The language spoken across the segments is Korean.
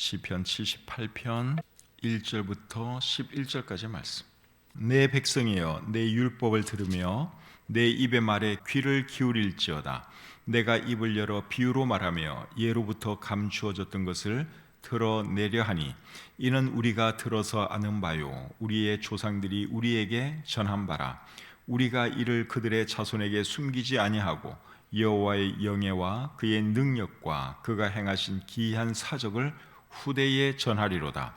시편 78편 1절부터 11절까지 말씀. 내 백성이여 내 율법을 들으며 내 입의 말에 귀를 기울일지어다. 내가 입을 열어 비유로 말하며 예로부터 감추어졌던 것을 드러내려 하니 이는 우리가 들어서 아는 바요 우리의 조상들이 우리에게 전한 바라. 우리가 이를 그들의 자손에게 숨기지 아니하고 여호와의 영예와 그의 능력과 그가 행하신 기이한 사적을 후대에 전하리로다.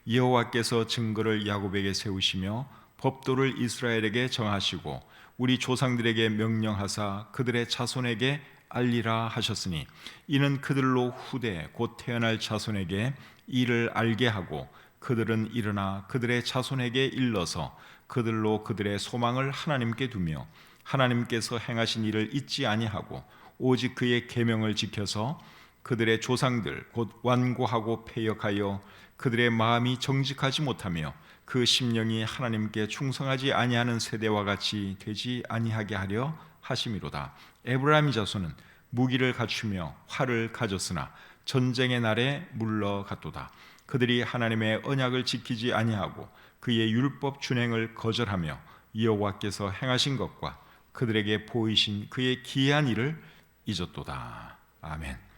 여호와께서 증거를 야곱에게 세우시며 법도를 이스라엘에게 정하시고 우리 조상들에게 명령하사 그들의 자손에게 알리라 하셨으니 이는 그들로 후대 곧 태어날 자손에게 이를 알게 하고 그들은 일어나 그들의 자손에게 일러서 그들로 그들의 소망을 하나님께 두며 하나님께서 행하신 일을 잊지 아니하고 오직 그의 계명을 지켜서 그들의 조상들 곧 완고하고 패역하여 그들의 마음이 정직하지 못하며 그 심령이 하나님께 충성하지 아니하는 세대와 같이 되지 아니하게 하려 하심이로다. 에브라임 자손은 무기를 갖추며 활을 가졌으나 전쟁의 날에 물러갔도다. 그들이 하나님의 언약을 지키지 아니하고 그의 율법 준행을 거절하며 여호와께서 행하신 것과 그들에게 보이신 그의 기이한 일을 잊었도다. 아멘.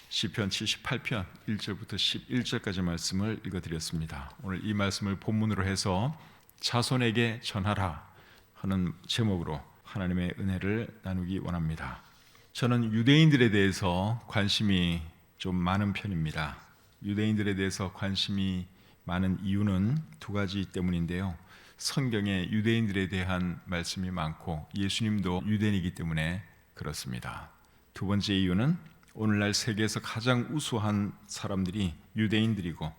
시편 78편 1절부터 11절까지 말씀을 읽어드렸습니다. 오늘 이 말씀을 본문으로 해서 자손에게 전하라 하는 제목으로 하나님의 은혜를 나누기 원합니다. 저는 유대인들에 대해서 관심이 좀 많은 편입니다. 유대인들에 대해서 관심이 많은 이유는 두 가지 때문인데요. 성경에 유대인들에 대한 말씀이 많고 예수님도 유대인이기 때문에 그렇습니다. 두 번째 이유는 오늘날 세계에서 가장 우수한 사람들이 유대인들이고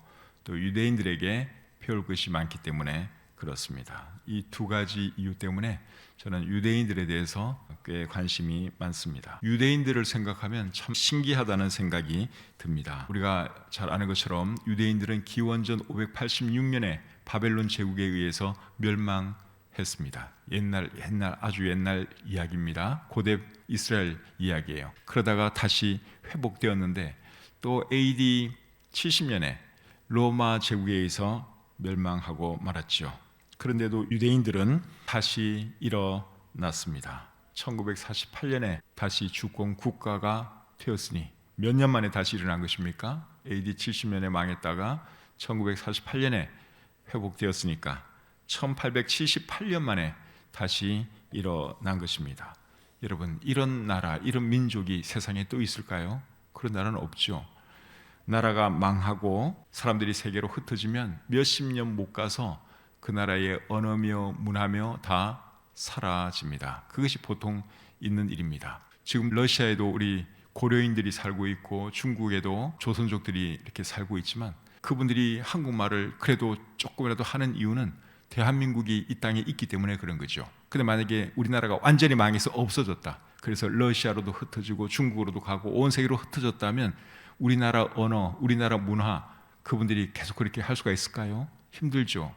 또 유대인들에게 배울 것이 많기 때문에 그렇습니다. 이 두 가지 이유 때문에 저는 유대인들에 대해서 꽤 관심이 많습니다. 유대인들을 생각하면 참 신기하다는 생각이 듭니다. 우리가 잘 아는 것처럼 유대인들은 기원전 586년에 바벨론 제국에 의해서 멸망했습니다. 옛날 아주 옛날 이야기입니다. 고대 이스라엘 이야기예요. 그러다가 다시 회복되었는데 또 AD 70년에 로마 제국에 의해서 멸망하고 말았죠. 그런데도 유대인들은 다시 일어났습니다. 1948년에 다시 주권 국가가 되었으니 몇 년 만에 다시 일어난 것입니까? AD 70년에 망했다가 1948년에 회복되었으니까 1878년 만에 다시 일어난 것입니다. 여러분, 이런 나라, 이런 민족이 세상에 또 있을까요? 그런 나라는 없죠. 나라가 망하고 사람들이 세계로 흩어지면 몇십 년 못 가서 그 나라의 언어며 문화며 다 사라집니다. 그것이 보통 있는 일입니다. 지금 러시아에도 우리 고려인들이 살고 있고 중국에도 조선족들이 이렇게 살고 있지만 그분들이 한국말을 그래도 조금이라도 하는 이유는 대한민국이 이 땅에 있기 때문에 그런 거죠. 근데 만약에 우리나라가 완전히 망해서 없어졌다. 그래서 러시아로도 흩어지고 중국으로도 가고 온 세계로 흩어졌다면 우리나라 언어, 우리나라 문화 그분들이 계속 그렇게 할 수가 있을까요? 힘들죠.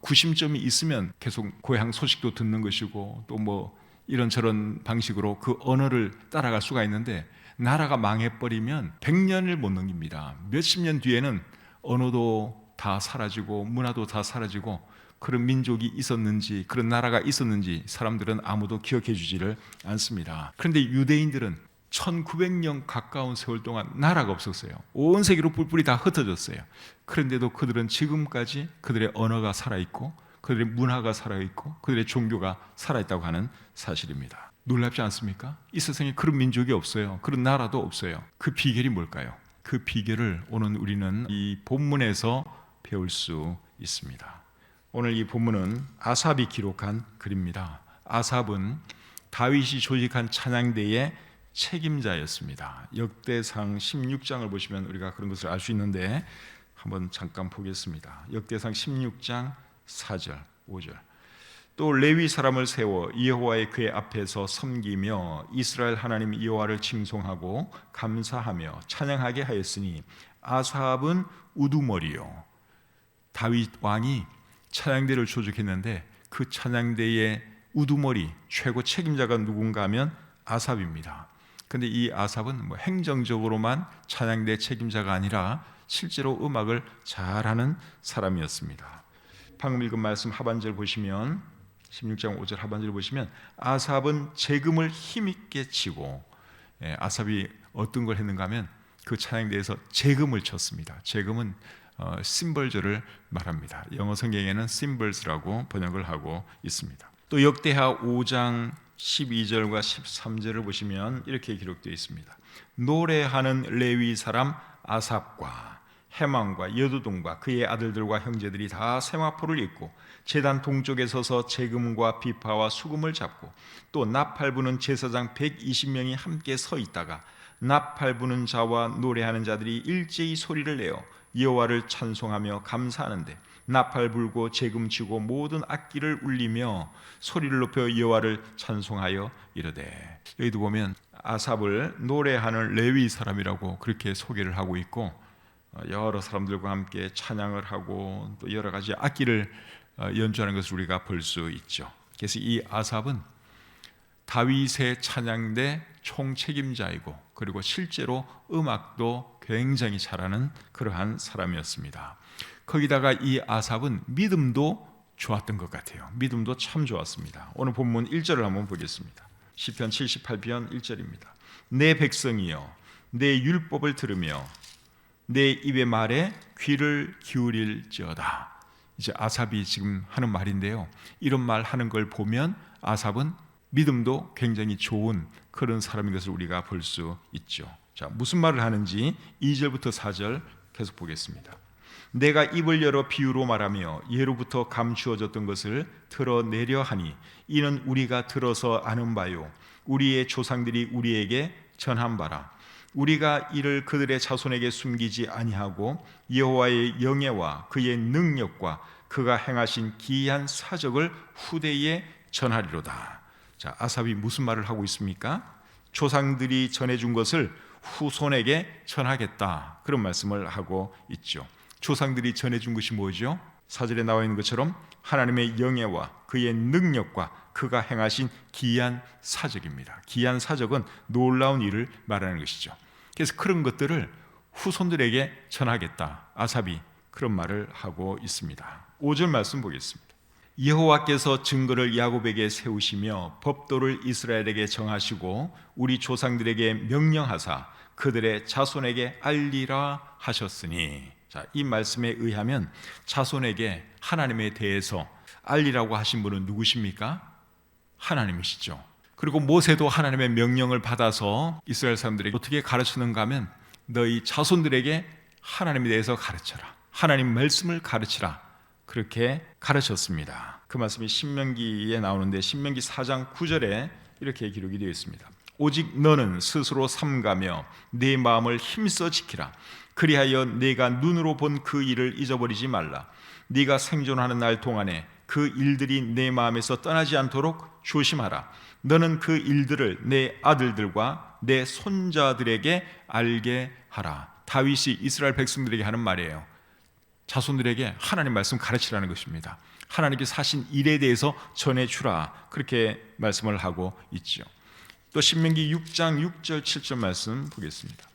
구심점이 있으면 계속 고향 소식도 듣는 것이고 또 뭐 이런저런 방식으로 그 언어를 따라갈 수가 있는데 나라가 망해버리면 100년을 못 넘깁니다. 몇십 년 뒤에는 언어도 다 사라지고 문화도 다 사라지고 그런 민족이 있었는지 그런 나라가 있었는지 사람들은 아무도 기억해 주지를 않습니다. 그런데 유대인들은 1900년 가까운 세월 동안 나라가 없었어요. 온 세계로 뿔뿔이 다 흩어졌어요. 그런데도 그들은 지금까지 그들의 언어가 살아있고 그들의 문화가 살아있고 그들의 종교가 살아있다고 하는 사실입니다. 놀랍지 않습니까? 이 세상에 그런 민족이 없어요. 그런 나라도 없어요. 그 비결이 뭘까요? 그 비결을 오늘 우리는 이 본문에서 배울 수 있습니다. 오늘 이 본문은 아삽이 기록한 글입니다. 아삽은 다윗이 조직한 찬양대의 책임자였습니다. 역대상 16장을 보시면 우리가 그런 것을 알 수 있는데 한번 잠깐 보겠습니다. 역대상 16장 4절, 5절. 또 레위 사람을 세워 여호와의 궤 앞에서 섬기며 이스라엘 하나님 여호와를 칭송하고 감사하며 찬양하게 하였으니 아삽은 우두머리요. 다윗 왕이 찬양대를 조직했는데 그 찬양대의 우두머리 최고 책임자가 누군가 하면 아삽입니다. 근데 이 아삽은 뭐 행정적으로만 찬양대 책임자가 아니라 실제로 음악을 잘하는 사람이었습니다. 방금 읽은 말씀 하반절 보시면 16장 5절 하반절 보시면 아삽은 재금을 힘있게 치고, 아삽이 어떤 걸 했는가 하면 그 찬양대에서 재금을 쳤습니다. 재금은 심벌절을 말합니다. 영어 성경에는 symbols라고 번역을 하고 있습니다. 또 역대하 5장 12절과 13절을 보시면 이렇게 기록되어 있습니다. 노래하는 레위 사람 아삽과 해망과 여두둔과 그의 아들들과 형제들이 다 세마포를 입고 제단 동쪽에 서서 재금과 비파와 수금을 잡고, 또 나팔 부는 제사장 120명이 함께 서 있다가 나팔 부는 자와 노래하는 자들이 일제히 소리를 내어 여호와를 찬송하며 감사하는데, 나팔 불고 재금 치고 모든 악기를 울리며 소리를 높여 여호와를 찬송하여 이르되. 여기도 보면 아삽을 노래하는 레위 사람이라고 그렇게 소개를 하고 있고, 여러 사람들과 함께 찬양을 하고 또 여러 가지 악기를 연주하는 것을 우리가 볼 수 있죠. 그래서 이 아삽은 다윗의 찬양대 총책임자이고, 그리고 실제로 음악도 굉장히 잘하는 그러한 사람이었습니다. 거기다가 이 아삽은 믿음도 좋았던 것 같아요. 믿음도 참 좋았습니다. 오늘 본문 1절을 한번 보겠습니다. 시편 78편 1절입니다. 내 백성이여 내 율법을 들으며 내 입의 말에 귀를 기울일지어다. 이제 아삽이 지금 하는 말인데요, 이런 말 하는 걸 보면 아삽은 믿음도 굉장히 좋은 그런 사람인 것을 우리가 볼 수 있죠. 자, 무슨 말을 하는지 2절부터 4절 계속 보겠습니다. 내가 입을 열어 비유로 말하며 예로부터 감추어졌던 것을 드러내려 하니 이는 우리가 들어서 아는 바요 우리의 조상들이 우리에게 전한 바라. 우리가 이를 그들의 자손에게 숨기지 아니하고 여호와의 영예와 그의 능력과 그가 행하신 기이한 사적을 후대에 전하리로다. 자, 아삽이 무슨 말을 하고 있습니까? 조상들이 전해준 것을 후손에게 전하겠다, 그런 말씀을 하고 있죠. 조상들이 전해준 것이 뭐죠? 4절에 나와 있는 것처럼 하나님의 영예와 그의 능력과 그가 행하신 기이한 사적입니다. 기이한 사적은 놀라운 일을 말하는 것이죠. 그래서 그런 것들을 후손들에게 전하겠다, 아삽이 그런 말을 하고 있습니다. 5절 말씀 보겠습니다. 여호와께서 증거를 야곱에게 세우시며 법도를 이스라엘에게 정하시고 우리 조상들에게 명령하사 그들의 자손에게 알리라 하셨으니. 자, 이 말씀에 의하면 자손에게 하나님에 대해서 알리라고 하신 분은 누구십니까? 하나님이시죠. 그리고 모세도 하나님의 명령을 받아서 이스라엘 사람들에게 어떻게 가르치는가 하면 너희 자손들에게 하나님에 대해서 가르쳐라, 하나님 말씀을 가르치라, 그렇게 가르쳤습니다. 그 말씀이 신명기에 나오는데 신명기 4장 9절에 이렇게 기록이 되어 있습니다. 오직 너는 스스로 삼가며 네 마음을 힘써 지키라. 그리하여 네가 눈으로 본 그 일을 잊어버리지 말라. 네가 생존하는 날 동안에 그 일들이 내 마음에서 떠나지 않도록 조심하라. 너는 그 일들을 내 아들들과 내 손자들에게 알게 하라. 다윗이 이스라엘 백성들에게 하는 말이에요. 자손들에게 하나님 말씀 가르치라는 것입니다. 하나님께서 하신 일에 대해서 전해주라, 그렇게 말씀을 하고 있죠. 또 신명기 6장 6절 7절 말씀 보겠습니다.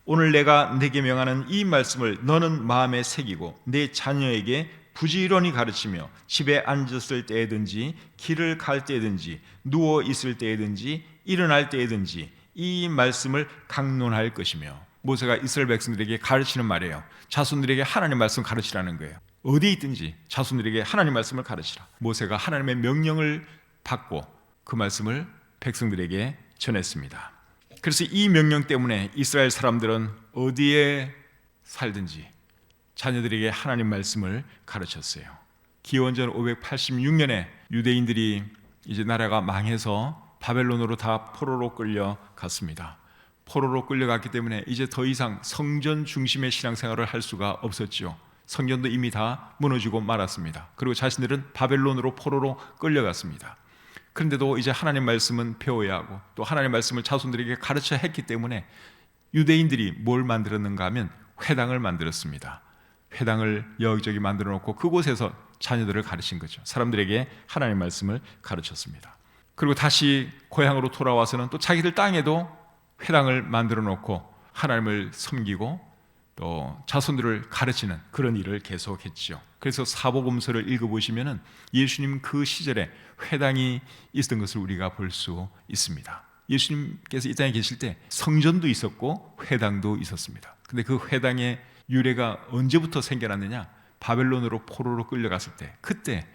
오늘 내가 내게 명하는 이 말씀을 너는 마음에 새기고 내 자녀에게 부지런히 가르치며 집에 앉았을 때에든지 길을 갈 때에든지 누워 있을 때에든지 일어날 때에든지 이 말씀을 강론할 것이며. 모세가 이스라엘 백성들에게 가르치는 말이에요. 자손들에게 하나님 말씀 가르치라는 거예요. 어디에 있든지 자손들에게 하나님 말씀을 가르치라. 모세가 하나님의 명령을 받고 그 말씀을 백성들에게 전했습니다. 그래서 이 명령 때문에 이스라엘 사람들은 어디에 살든지 자녀들에게 하나님 말씀을 가르쳤어요. 기원전 586년에 유대인들이 이제 나라가 망해서 바벨론으로 다 포로로 끌려갔습니다. 포로로 끌려갔기 때문에 이제 더 이상 성전 중심의 신앙생활을 할 수가 없었죠. 성전도 이미 다 무너지고 말았습니다. 그리고 자신들은 바벨론으로 포로로 끌려갔습니다. 그런데도 이제 하나님 말씀은 배워야 하고 또 하나님 말씀을 자손들에게 가르쳐야 했기 때문에 유대인들이 뭘 만들었는가 하면 회당을 만들었습니다. 회당을 여기저기 만들어 놓고 그곳에서 자녀들을 가르친 거죠. 사람들에게 하나님 말씀을 가르쳤습니다. 그리고 다시 고향으로 돌아와서는 또 자기들 땅에도 회당을 만들어 놓고 하나님을 섬기고 또 자손들을 가르치는 그런 일을 계속했죠. 그래서 사복음서를 읽어보시면 예수님 그 시절에 회당이 있었던 것을 우리가 볼 수 있습니다. 예수님께서 이 땅에 계실 때 성전도 있었고 회당도 있었습니다. 근데 그 회당의 유래가 언제부터 생겨났느냐? 바벨론으로 포로로 끌려갔을 때, 그때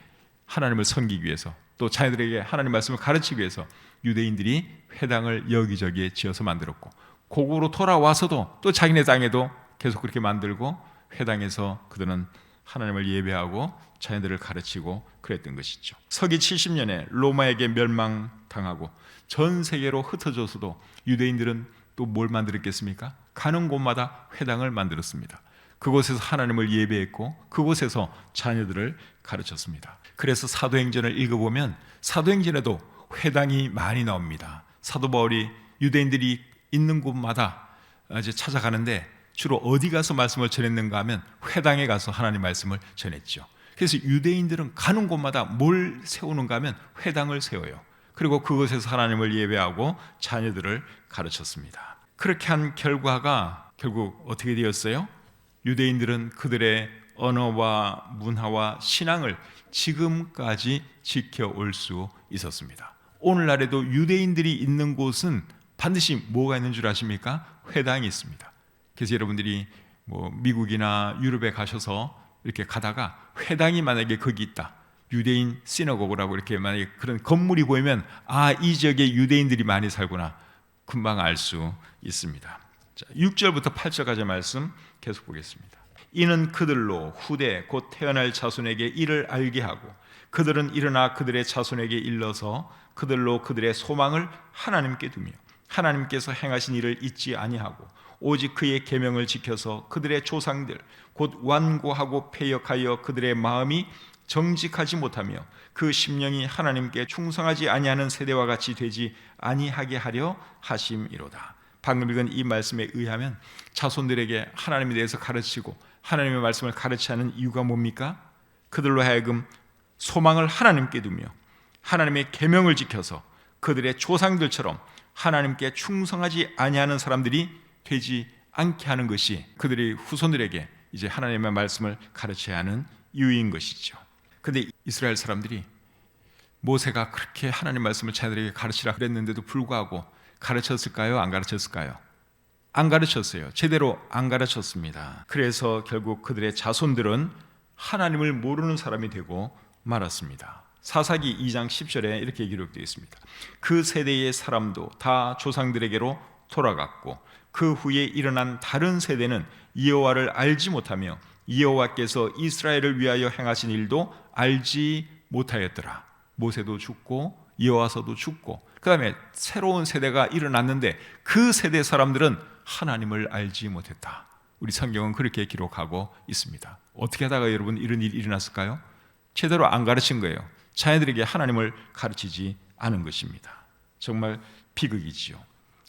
하나님을 섬기기 위해서 또 자녀들에게 하나님 말씀을 가르치기 위해서 유대인들이 회당을 여기저기에 지어서 만들었고, 고국으로 돌아와서도 또 자기네 땅에도 계속 그렇게 만들고 회당에서 그들은 하나님을 예배하고 자녀들을 가르치고 그랬던 것이죠. 서기 70년에 로마에게 멸망당하고 전 세계로 흩어져서도 유대인들은 또 뭘 만들었겠습니까? 가는 곳마다 회당을 만들었습니다. 그곳에서 하나님을 예배했고 그곳에서 자녀들을 가르쳤습니다. 그래서 사도행전을 읽어보면 사도행전에도 회당이 많이 나옵니다. 사도 바울이 유대인들이 있는 곳마다 이제 찾아가는데 주로 어디 가서 말씀을 전했는가 하면 회당에 가서 하나님 말씀을 전했죠. 그래서 유대인들은 가는 곳마다 뭘 세우는가 하면 회당을 세워요. 그리고 그곳에서 하나님을 예배하고 자녀들을 가르쳤습니다. 그렇게 한 결과가 결국 어떻게 되었어요? 유대인들은 그들의 언어와 문화와 신앙을 지금까지 지켜올 수 있었습니다. 오늘날에도 유대인들이 있는 곳은 반드시 뭐가 있는 줄 아십니까? 회당이 있습니다. 그래서 여러분들이 미국이나 유럽에 가셔서 이렇게 가다가 회당이 만약에 거기 있다, 유대인 시너고그라고 이렇게 만약에 그런 건물이 보이면 이 지역에 유대인들이 많이 살구나 금방 알 수 있습니다. 자, 6절부터 8절까지 말씀 계속 보겠습니다. 이는 그들로 후대 곧 태어날 자손에게 이를 알게 하고 그들은 일어나 그들의 자손에게 일러서 그들로 그들의 소망을 하나님께 두며 하나님께서 행하신 일을 잊지 아니하고 오직 그의 계명을 지켜서 그들의 조상들 곧 완고하고 패역하여 그들의 마음이 정직하지 못하며 그 심령이 하나님께 충성하지 아니하는 세대와 같이 되지 아니하게 하려 하심이로다. 방금 읽은 이 말씀에 의하면 자손들에게 하나님에 대해서 가르치고 하나님의 말씀을 가르치지 않은 이유가 뭡니까? 그들로 하여금 소망을 하나님께 두며 하나님의 계명을 지켜서 그들의 조상들처럼 하나님께 충성하지 아니하는 사람들이 되지 않게 하는 것이 그들의 후손들에게 이제 하나님의 말씀을 가르쳐야 하는 이유인 것이죠. 그런데 이스라엘 사람들이 모세가 그렇게 하나님 말씀을 자녀들에게 가르치라 그랬는데도 불구하고 가르쳤을까요? 안 가르쳤을까요? 안 가르쳤어요. 제대로 안 가르쳤습니다. 그래서 결국 그들의 자손들은 하나님을 모르는 사람이 되고 말았습니다. 사사기 2장 10절에 이렇게 기록되어 있습니다. 그 세대의 사람도 다 조상들에게로 돌아갔고 그 후에 일어난 다른 세대는 여호와를 알지 못하며 여호와께서 이스라엘을 위하여 행하신 일도 알지 못하였더라. 모세도 죽고 여호와서도 죽고 그 다음에 새로운 세대가 일어났는데 그 세대 사람들은 하나님을 알지 못했다. 우리 성경은 그렇게 기록하고 있습니다. 어떻게 하다가 여러분 이런 일이 일어났을까요? 제대로 안 가르친 거예요. 자녀들에게 하나님을 가르치지 않은 것입니다. 정말 비극이지요.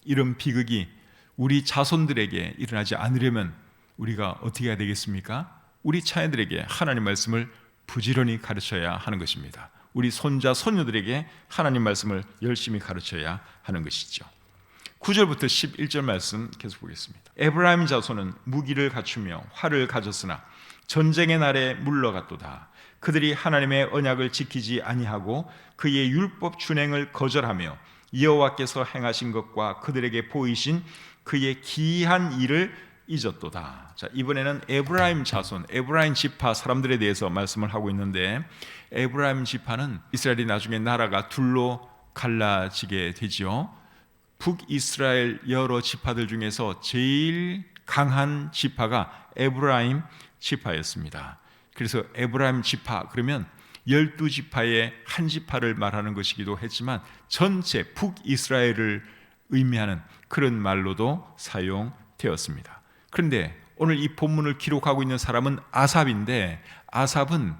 이런 비극이 우리 자손들에게 일어나지 않으려면 우리가 어떻게 해야 되겠습니까? 우리 자녀들에게 하나님 말씀을 부지런히 가르쳐야 하는 것입니다. 우리 손자, 손녀들에게 하나님 말씀을 열심히 가르쳐야 하는 것이죠. 9절부터 11절 말씀 계속 보겠습니다. 에브라임 자손은 무기를 갖추며 활을 가졌으나 전쟁의 날에 물러갔도다. 그들이 하나님의 언약을 지키지 아니하고 그의 율법 준행을 거절하며 여호와께서 행하신 것과 그들에게 보이신 그의 기이한 일을 잊었도다. 자, 이번에는 에브라임 자손, 에브라임 지파 사람들에 대해서 말씀을 하고 있는데 에브라임 지파는 이스라엘이 나중에 나라가 둘로 갈라지게 되지요. 북이스라엘 여러 지파들 중에서 제일 강한 지파가 에브라임 지파였습니다. 그래서 에브라임 지파 그러면 12지파의 한 지파를 말하는 것이기도 했지만 전체 북이스라엘을 의미하는 그런 말로도 사용되었습니다. 그런데 오늘 이 본문을 기록하고 있는 사람은 아삽인데 아삽은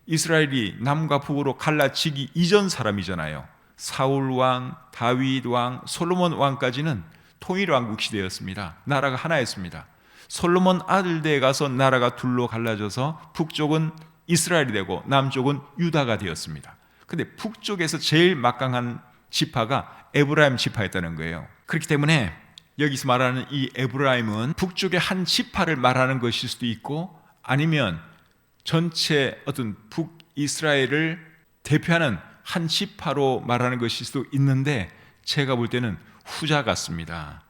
이스라엘이 남과 북으로 갈라지기 이전 사람이잖아요. 사울 왕, 다윗 왕, 솔로몬 왕까지는 통일 왕국 시대였습니다. 나라가 하나였습니다. 솔로몬 아들대에 가서 나라가 둘로 갈라져서 북쪽은 이스라엘이 되고 남쪽은 유다가 되었습니다. 그런데 북쪽에서 제일 막강한 지파가 에브라임 지파였다는 거예요. 그렇기 때문에 여기서 말하는 이 에브라임은 북쪽의 한 지파를 말하는 것일 수도 있고, 아니면 전체 어떤 북이스라엘을 대표하는 한 지파로 말하는 것일 수도 있는데, 제가 볼 때는 후자 같습니다.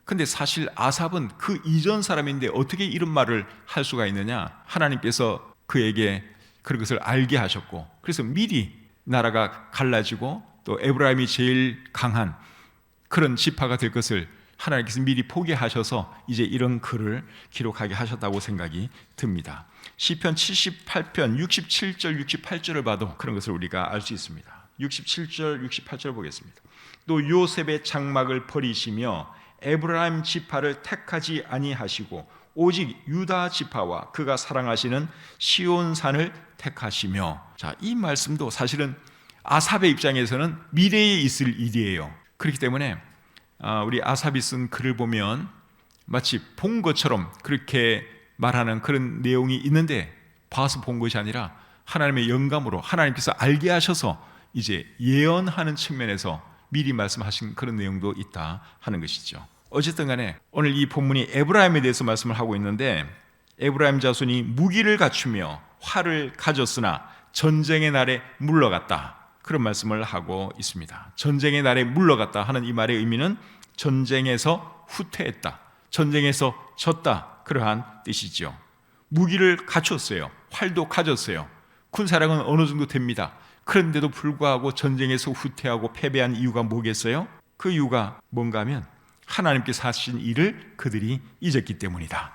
근데 사실 아삽은 그 이전 사람인데 어떻게 이런 말을 할 수가 있느냐? 하나님께서 그에게 그런 것을 알게 하셨고, 그래서 미리 나라가 갈라지고 또 에브라임이 제일 강한 그런 지파가 될 것을 하나님께서 미리 포기하셔서 이제 이런 글을 기록하게 하셨다고 생각이 듭니다. 시편 78편 67절 68절을 봐도 그런 것을 우리가 알 수 있습니다. 67절 68절 보겠습니다. 또 요셉의 장막을 버리시며 에브라임 지파를 택하지 아니하시고 오직 유다 지파와 그가 사랑하시는 시온산을 택하시며. 자, 이 말씀도 사실은 아삽의 입장에서는 미래에 있을 일이에요. 그렇기 때문에 우리 아삽이 쓴 글을 보면 마치 본 것처럼 그렇게 말하는 그런 내용이 있는데, 봐서 본 것이 아니라 하나님의 영감으로 하나님께서 알게 하셔서 이제 예언하는 측면에서 미리 말씀하신 그런 내용도 있다 하는 것이죠. 어쨌든 간에 오늘 이 본문이 에브라임에 대해서 말씀을 하고 있는데, 에브라임 자손이 무기를 갖추며 활을 가졌으나 전쟁의 날에 물러갔다, 그런 말씀을 하고 있습니다. 전쟁의 날에 물러갔다 하는 이 말의 의미는 전쟁에서 후퇴했다, 전쟁에서 졌다, 그러한 뜻이죠. 무기를 갖췄어요. 활도 가졌어요. 군사력은 어느 정도 됩니다. 그런데도 불구하고 전쟁에서 후퇴하고 패배한 이유가 뭐겠어요? 그 이유가 뭔가 하면 하나님께서 하신 일을 그들이 잊었기 때문이다.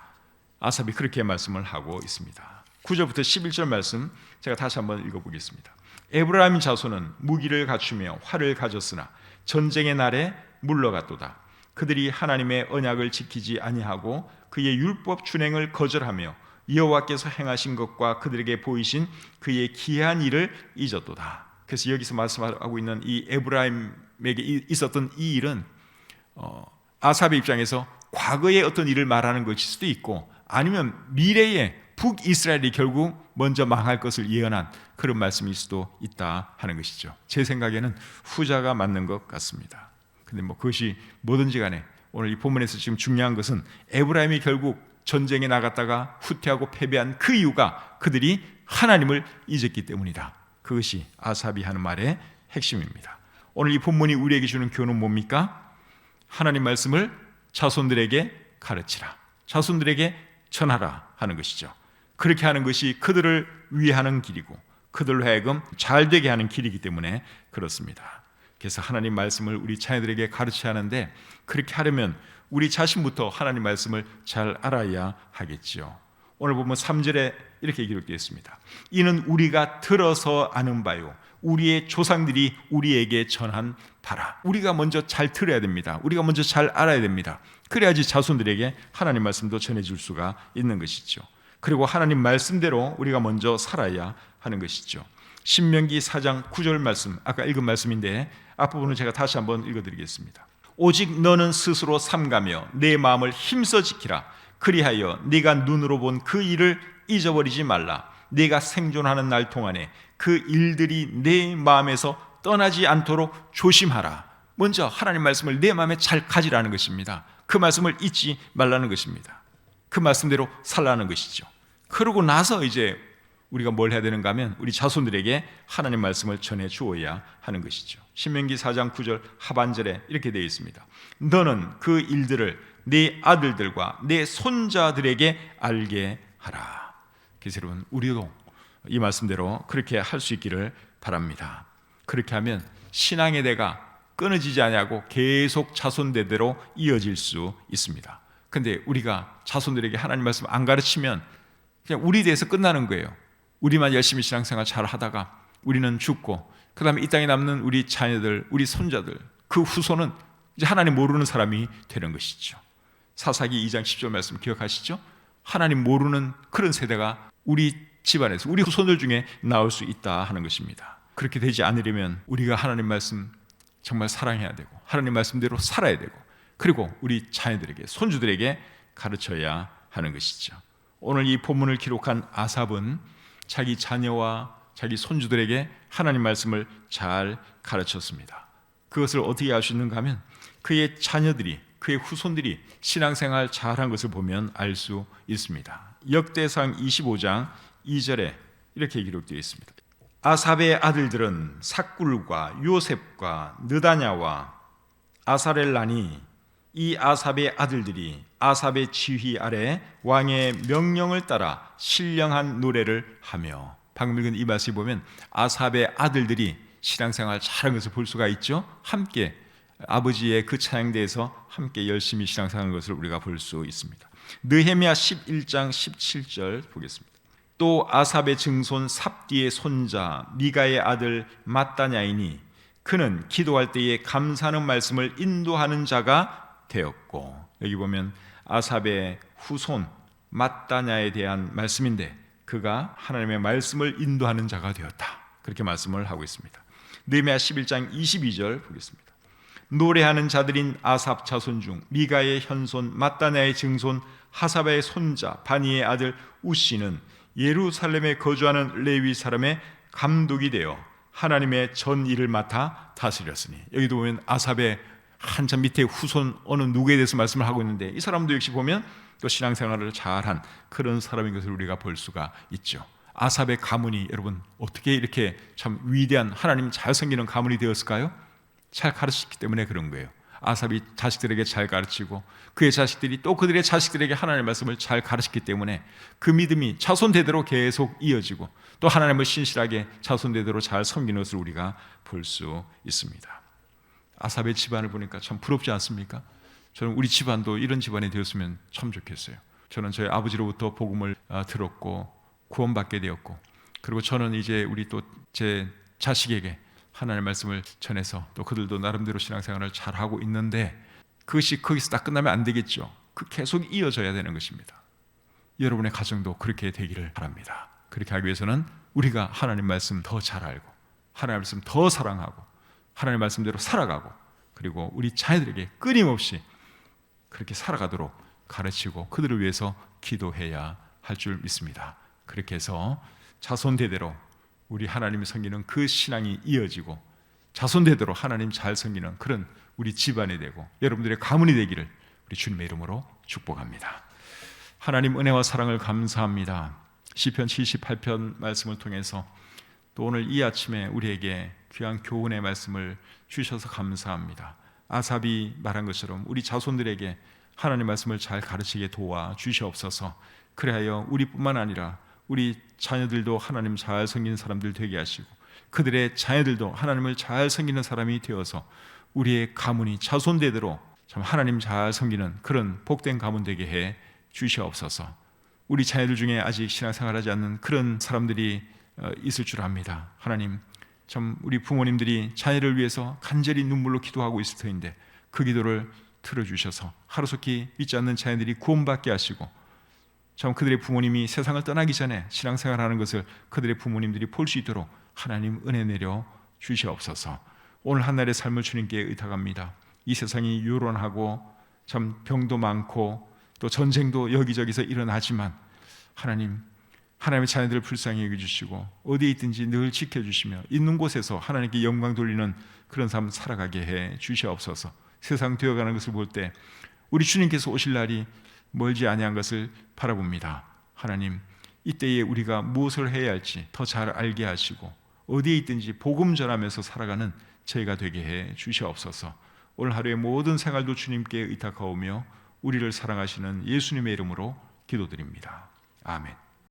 아삽이 그렇게 말씀을 하고 있습니다. 9절부터 11절 말씀 제가 다시 한번 읽어보겠습니다. 에브라임 자손은 무기를 갖추며 활을 가졌으나 전쟁의 날에 물러갔도다. 그들이 하나님의 언약을 지키지 아니하고 그의 율법 준행을 거절하며 여호와께서 행하신 것과 그들에게 보이신 그의 기이한 일을 잊었도다. 그래서 여기서 말씀하고 있는 이 에브라임에게 있었던 이 일은 아삽의 입장에서 과거의 어떤 일을 말하는 것일 수도 있고, 아니면 미래에 북이스라엘이 결국 먼저 망할 것을 예언한 그런 말씀일 수도 있다 하는 것이죠. 제 생각에는 후자가 맞는 것 같습니다. 근데 그것이 뭐든지 간에 오늘 이 본문에서 지금 중요한 것은 에브라임이 결국 전쟁에 나갔다가 후퇴하고 패배한 그 이유가 그들이 하나님을 잊었기 때문이다. 그것이 아삽이 하는 말의 핵심입니다. 오늘 이 본문이 우리에게 주는 교훈은 뭡니까? 하나님 말씀을 자손들에게 가르치라, 자손들에게 전하라 하는 것이죠. 그렇게 하는 것이 그들을 위하는 길이고 그들로 하여금 잘 되게 하는 길이기 때문에 그렇습니다. 그래서 하나님 말씀을 우리 자녀들에게 가르쳐야 하는데, 그렇게 하려면 우리 자신부터 하나님 말씀을 잘 알아야 하겠지요. 오늘 보면 3절에 이렇게 기록되어 있습니다. 이는 우리가 들어서 아는 바요 우리의 조상들이 우리에게 전한 바라. 우리가 먼저 잘 들어야 됩니다. 우리가 먼저 잘 알아야 됩니다. 그래야지 자손들에게 하나님 말씀도 전해줄 수가 있는 것이죠. 그리고 하나님 말씀대로 우리가 먼저 살아야 하는 것이죠. 신명기 4장 9절 말씀, 아까 읽은 말씀인데 앞부분을 제가 다시 한번 읽어드리겠습니다. 오직 너는 스스로 삼가며 내 마음을 힘써 지키라. 그리하여 네가 눈으로 본 그 일을 잊어버리지 말라. 네가 생존하는 날 동안에 그 일들이 내 마음에서 떠나지 않도록 조심하라. 먼저 하나님 말씀을 내 마음에 잘 가지라는 것입니다. 그 말씀을 잊지 말라는 것입니다. 그 말씀대로 살라는 것이죠. 그러고 나서 이제 우리가 뭘 해야 되는가 하면 우리 자손들에게 하나님 말씀을 전해 주어야 하는 것이죠. 신명기 4장 9절 하반절에 이렇게 되어 있습니다. 너는 그 일들을 네 아들들과 네 손자들에게 알게 하라. 그래서 여러분, 우리도 이 말씀대로 그렇게 할 수 있기를 바랍니다. 그렇게 하면 신앙의 대가 끊어지지 않냐고 계속 자손대대로 이어질 수 있습니다. 근데 우리가 자손들에게 하나님 말씀 안 가르치면 그냥 우리 대해서 끝나는 거예요. 우리만 열심히 신앙생활 잘 하다가 우리는 죽고, 그 다음에 이 땅에 남는 우리 자녀들, 우리 손자들, 그 후손은 이제 하나님 모르는 사람이 되는 것이죠. 사사기 2장 10절 말씀 기억하시죠? 하나님 모르는 그런 세대가 우리 집안에서 우리 후손들 중에 나올 수 있다 하는 것입니다. 그렇게 되지 않으려면 우리가 하나님 말씀 정말 사랑해야 되고 하나님 말씀대로 살아야 되고, 그리고 우리 자녀들에게, 손주들에게 가르쳐야 하는 것이죠. 오늘 이 본문을 기록한 아삽은 자기 자녀와 자기 손주들에게 하나님 말씀을 잘 가르쳤습니다. 그것을 어떻게 알 수 있는가 하면 그의 자녀들이 그의 후손들이 신앙생활 잘한 것을 보면 알 수 있습니다. 역대상 25장 2절에 이렇게 기록되어 있습니다. 아삽의 아들들은 삭굴과 요셉과 느다냐와 아사렐라니, 이 아삽의 아들들이 아삽의 지휘 아래 왕의 명령을 따라 신령한 노래를 하며, 방금 읽은 이 말씀을 보면 아삽의 아들들이 신앙생활 잘한 것을 볼 수가 있죠. 함께 아버지의 그 찬양대에서 함께 열심히 신앙생활한 것을 우리가 볼 수 있습니다. 느헤미야 11장 17절 보겠습니다. 또 아삽의 증손 삽디의 손자 미가의 아들 마따냐이니 그는 기도할 때에 감사하는 말씀을 인도하는 자가 되었고, 여기 보면 아삽의 후손 마따냐에 대한 말씀인데 그가 하나님의 말씀을 인도하는 자가 되었다, 그렇게 말씀을 하고 있습니다. 느헤미야 11장 22절 보겠습니다. 노래하는 자들인 아삽 자손 중 미가의 현손 마따냐의 증손 하사바의 손자 바니의 아들 우시는 예루살렘에 거주하는 레위 사람의 감독이 되어 하나님의 전 일을 맡아 다스렸으니, 여기도 보면 아삽의 한참 밑에 후손 어느 누구에 대해서 말씀을 하고 있는데 이 사람도 역시 보면 또 신앙생활을 잘한 그런 사람인 것을 우리가 볼 수가 있죠. 아삽의 가문이 여러분 어떻게 이렇게 참 위대한 하나님 잘 섬기는 가문이 되었을까요? 잘 가르쳤기 때문에 그런 거예요. 아삽이 자식들에게 잘 가르치고 그의 자식들이 또 그들의 자식들에게 하나님의 말씀을 잘 가르쳤기 때문에 그 믿음이 자손 대대로 계속 이어지고 또 하나님을 신실하게 자손 대대로 잘 섬기는 것을 우리가 볼 수 있습니다. 아삽의 집안을 보니까 참 부럽지 않습니까? 저는 우리 집안도 이런 집안이 되었으면 참 좋겠어요. 저는 저희 아버지로부터 복음을 들었고 구원받게 되었고, 그리고 저는 이제 우리 또 제 자식에게 하나님의 말씀을 전해서 또 그들도 나름대로 신앙생활을 잘하고 있는데 그것이 거기서 딱 끝나면 안 되겠죠. 계속 이어져야 되는 것입니다. 여러분의 가정도 그렇게 되기를 바랍니다. 그렇게 하기 위해서는 우리가 하나님 말씀 더 잘 알고 하나님 말씀 더 사랑하고 하나님 말씀대로 살아가고 그리고 우리 자녀들에게 끊임없이 그렇게 살아가도록 가르치고 그들을 위해서 기도해야 할 줄 믿습니다. 그렇게 해서 자손대대로 우리 하나님을 섬기는 그 신앙이 이어지고 자손대대로 하나님 잘 섬기는 그런 우리 집안이 되고 여러분들의 가문이 되기를 우리 주님의 이름으로 축복합니다. 하나님 은혜와 사랑을 감사합니다. 시편 78편 말씀을 통해서 또 오늘 이 아침에 우리에게 귀한 교훈의 말씀을 주셔서 감사합니다. 아삽이 말한 것처럼 우리 자손들에게 하나님 말씀을 잘 가르치게 도와 주시옵소서. 그래야 우리뿐만 아니라 우리 자녀들도 하나님 잘 섬기는 사람들 되게 하시고 그들의 자녀들도 하나님을 잘 섬기는 사람이 되어서 우리의 가문이 자손대대로 참 하나님 잘 섬기는 그런 복된 가문 되게 해 주시옵소서. 우리 자녀들 중에 아직 신앙생활하지 않는 그런 사람들이 있을 줄 압니다. 하나님, 참 우리 부모님들이 자녀를 위해서 간절히 눈물로 기도하고 있을 터인데 그 기도를 들어주셔서 하루속히 믿지 않는 자녀들이 구원받게 하시고 참 그들의 부모님이 세상을 떠나기 전에 신앙생활하는 것을 그들의 부모님들이 볼 수 있도록 하나님 은혜 내려 주시옵소서. 오늘 한날의 삶을 주님께 의탁합니다. 이 세상이 요란하고 참 병도 많고 또 전쟁도 여기저기서 일어나지만 하나님의 자녀들을 불쌍히 여겨주시고 어디에 있든지 늘 지켜주시며 있는 곳에서 하나님께 영광 돌리는 그런 삶 살아가게 해 주시옵소서. 세상 되어가는 것을 볼 때 우리 주님께서 오실 날이 멀지 아니한 것을 바라봅니다. 하나님, 이때에 우리가 무엇을 해야 할지 더 잘 알게 하시고 어디에 있든지 복음 전하면서 살아가는 저희가 되게 해 주시옵소서. 오늘 하루의 모든 생활도 주님께 의탁하오며 우리를 사랑하시는 예수님의 이름으로 기도드립니다. 아멘.